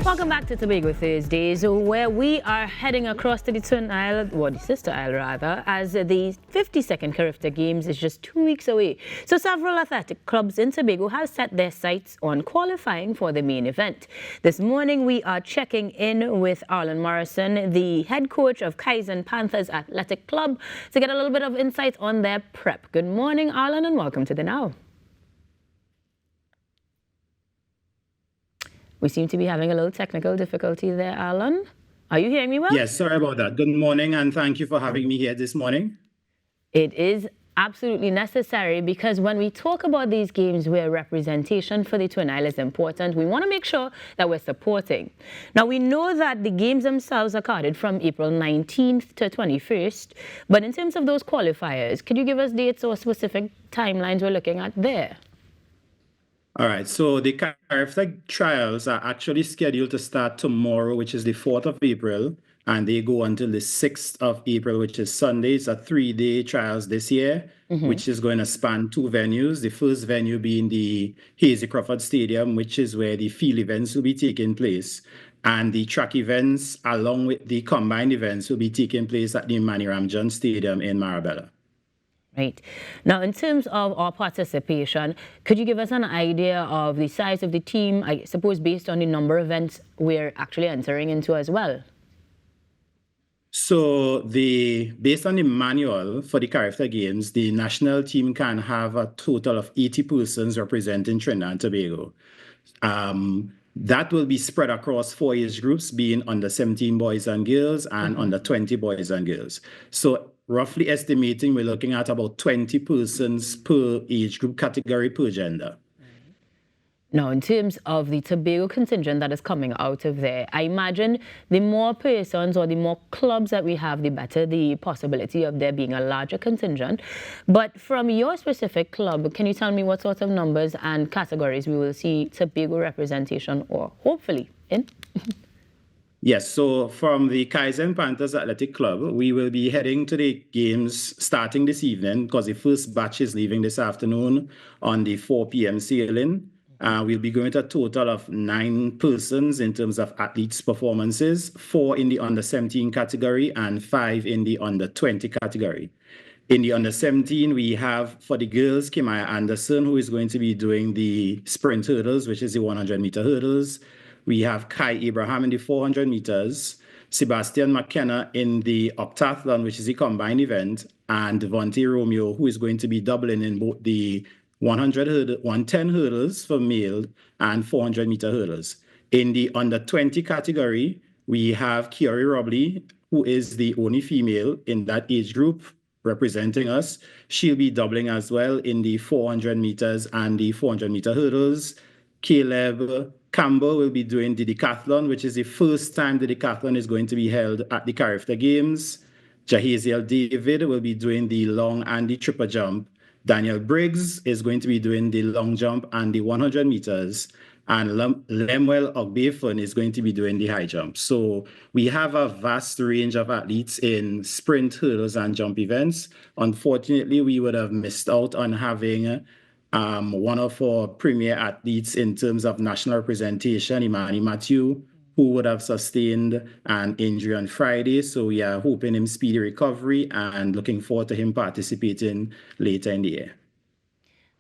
Welcome back to Tobago Thursdays, where we are heading across to the Twin Isle, or the Sister Isle rather, as the 52nd CARIFTA Games is just 2 weeks away. So several athletic clubs in Tobago have set their sights on qualifying for the main event. This morning we are checking in with Arlen Morrison, the head coach of Kaizen Panthers Athletic Club, to get a little bit of insight on their prep. Good morning, Arlen, and welcome to the Now. We seem to be having a little technical difficulty there, Alan. Are you hearing me well? Yes, sorry about that. Good morning, and thank you for having me here this morning. It is absolutely necessary because when we talk about these games where representation for the Twin Isle is important, we want to make sure that we're supporting. Now, we know that the games themselves are carded from April 19th to 21st, but in terms of those qualifiers, could you give us dates or specific timelines we're looking at there? All right, so the CARIFTA trials are actually scheduled to start tomorrow, which is the 4th of April, and they go until the 6th of April, which is Sunday. It's a 3-day trials this year, which is going to span 2 venues. The first venue being the Hazy Crawford Stadium, which is where the field events will be taking place. And the track events, along with the combined events, will be taking place at the Manny Ramjan Stadium in Marabella. Right. Now, in terms of our participation, could you give us an idea of the size of the team, I suppose based on the number of events we're actually entering into as well? So based on the manual for the CARIFTA Games, the national team can have a total of 80 persons representing Trinidad and Tobago. That will be spread across 4 age groups, being under 17 boys and girls and under 20 boys and girls. So roughly estimating, we're looking at about 20 persons per age group category per gender. Now, in terms of the Tobago contingent that is coming out of there, I imagine the more persons or the more clubs that we have, the better the possibility of there being a larger contingent. But from your specific club, can you tell me what sort of numbers and categories we will see Tobago representation or hopefully in? Yes, so from the Kaizen Panthers Athletic Club, we will be heading to the games starting this evening because the first batch is leaving this afternoon on the 4 p.m. sailing. We'll be going to a total of 9 persons in terms of athletes' performances, 4 in the under-17 category and 5 in the under-20 category. In the under-17, we have, for the girls, Kimaya Anderson, who is going to be doing the sprint hurdles, which is the 100-meter hurdles. We have Kai Abraham in the 400 meters, Sebastian McKenna in the octathlon, which is the combined event, and Devontae Romeo, who is going to be doubling in both the 110 hurdles for male and 400-meter hurdles. In the under-20 category, we have Kiori Robley, who is the only female in that age group representing us. She'll be doubling as well in the 400 meters and the 400-meter hurdles. Caleb Campbell will be doing the decathlon, which is the first time the decathlon is going to be held at the CARIFTA Games. Jahaziel David will be doing the long and the triple jump. Daniel Briggs is going to be doing the long jump and the 100 meters. And Lemuel Ogbefun is going to be doing the high jump. So we have a vast range of athletes in sprint, hurdles, and jump events. Unfortunately, we would have missed out on having one of our premier athletes in terms of national representation, Imani Matthew, who would have sustained an injury on Friday. So we are hoping him speedy recovery and looking forward to him participating later in the year.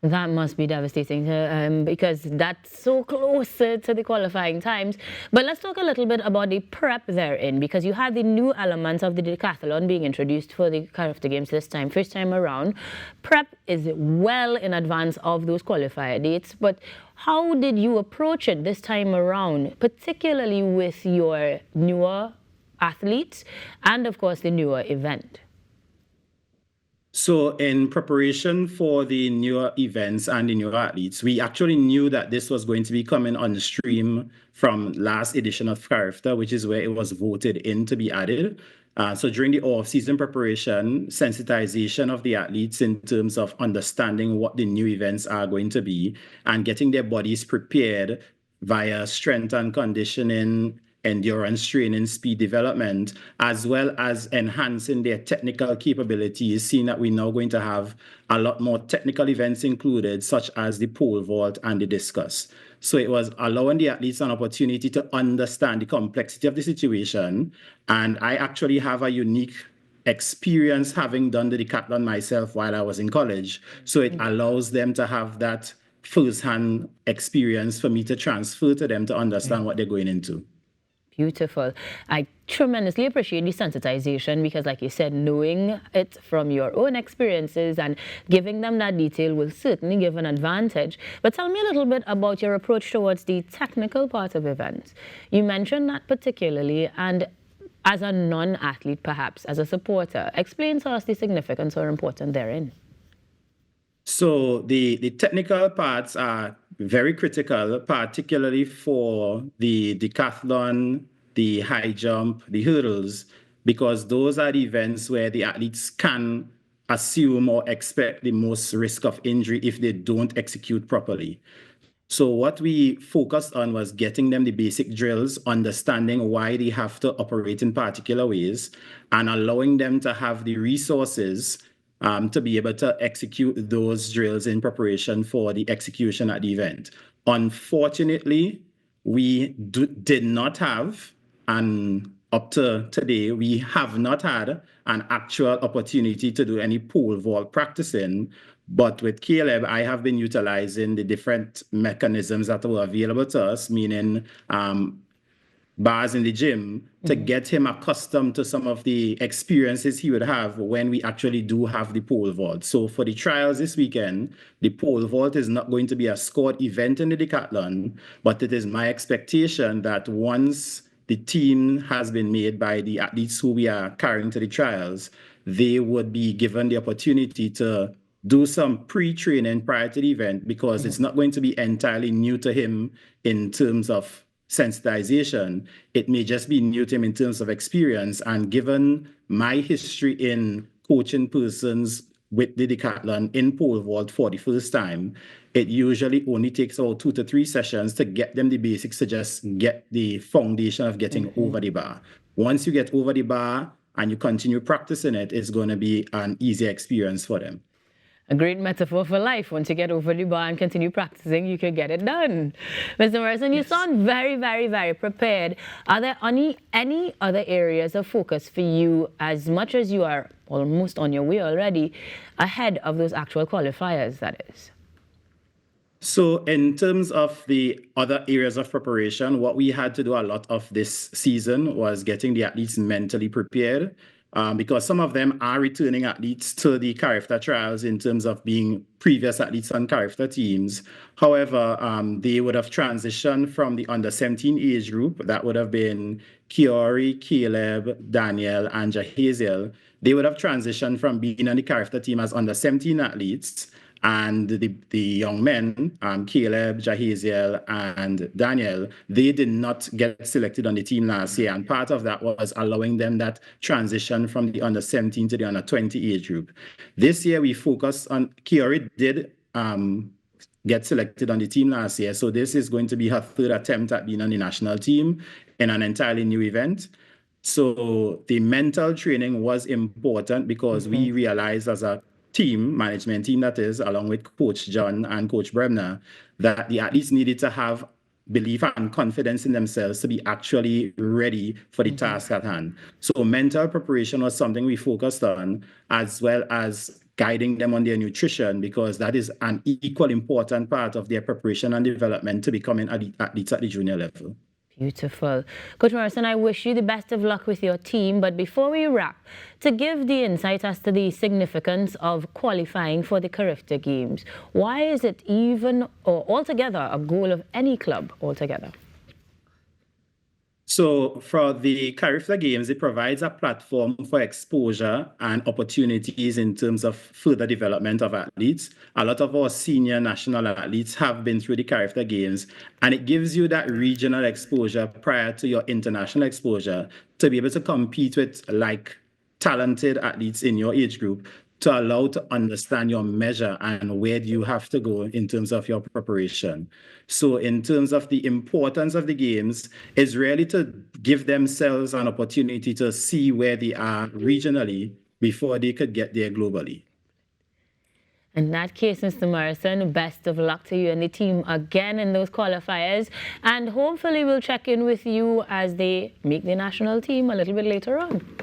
That must be devastating because that's so close to the qualifying times. But let's talk a little bit about the prep therein, because you had the new elements of the decathlon being introduced for the CARIFTA Games this time, first time around. Prep is well in advance of those qualifier dates, but how did you approach it this time around, particularly with your newer athletes and, of course, the newer event? So in preparation for the newer events and the newer athletes, we actually knew that this was going to be coming on stream from last edition of CARIFTA, which is where it was voted in to be added. So during the off-season preparation, sensitization of the athletes in terms of understanding what the new events are going to be and getting their bodies prepared via strength and conditioning, endurance training, speed development, as well as enhancing their technical capabilities, seeing that we're now going to have a lot more technical events included, such as the pole vault and the discus. So it was allowing the athletes an opportunity to understand the complexity of the situation. And I actually have a unique experience having done the decathlon myself while I was in college. So it allows them to have that first-hand experience for me to transfer to them to understand what they're going into. Beautiful. I tremendously appreciate the sensitization because, like you said, knowing it from your own experiences and giving them that detail will certainly give an advantage. But tell me a little bit about your approach towards the technical part of events. You mentioned that particularly, and as a non-athlete, perhaps, as a supporter, explain to us the significance or importance therein. So the technical parts are very critical, particularly for the decathlon, the high jump, the hurdles, because those are the events where the athletes can assume or expect the most risk of injury if they don't execute properly. So what we focused on was getting them the basic drills, understanding why they have to operate in particular ways, and allowing them to have the resources to be able to execute those drills in preparation for the execution at the event. Unfortunately, we did not have, and up to today, we have not had an actual opportunity to do any pole vault practicing. But with Caleb, I have been utilizing the different mechanisms that were available to us, meaning bars in the gym, to get him accustomed to some of the experiences he would have when we actually do have the pole vault. So for the trials this weekend, the pole vault is not going to be a scored event in the decathlon, but it is my expectation that once the team has been made by the athletes who we are carrying to the trials, they would be given the opportunity to do some pre-training prior to the event, because it's not going to be entirely new to him in terms of sensitization. It may just be new to him in terms of experience. And given my history in coaching persons with the decathlon in pole vault for the first time, it usually only takes about 2 to 3 sessions to get them the basics, to just get the foundation of getting over the bar. Once you get over the bar and you continue practicing it, it's going to be an easy experience for them. A great metaphor for life. Once you get over the bar and continue practicing, you can get it done. Mr. Morrison, you sound very, very, very prepared. Are there any other areas of focus for you, as much as you are almost on your way already, ahead of those actual qualifiers, that is? So in terms of the other areas of preparation, what we had to do a lot of this season was getting the athletes mentally prepared, because some of them are returning athletes to the CARIFTA trials in terms of being previous athletes on CARIFTA teams. However, they would have transitioned from the under-17 age group. That would have been Kiori, Caleb, Daniel, and Jahaziel. They would have transitioned from being on the CARIFTA team as under-17 athletes. And the young men, Caleb, Jahaziel, and Daniel, they did not get selected on the team last year. And part of that was allowing them that transition from the under-17 to the under-20 age group. This year, we focused on, Kiori did get selected on the team last year. So this is going to be her third attempt at being on the national team in an entirely new event. So the mental training was important, because we realized as a team, management team that is, along with Coach John and Coach Bremner, that the athletes needed to have belief and confidence in themselves to be actually ready for the task at hand. So mental preparation was something we focused on, as well as guiding them on their nutrition, because that is an equal important part of their preparation and development to becoming athletes at the junior level. Beautiful. Coach Morrison, I wish you the best of luck with your team. But before we wrap, to give the insight as to the significance of qualifying for the CARIFTA Games, why is it even or altogether a goal of any club altogether? So for the CARIFTA Games, it provides a platform for exposure and opportunities in terms of further development of athletes. A lot of our senior national athletes have been through the CARIFTA Games, and it gives you that regional exposure prior to your international exposure to be able to compete with like talented athletes in your age group, to allow to understand your measure and where do you have to go in terms of your preparation. So in terms of the importance of the games, is really to give themselves an opportunity to see where they are regionally before they could get there globally. In that case, Mr. Morrison, best of luck to you and the team again in those qualifiers. And hopefully we'll check in with you as they make the national team a little bit later on.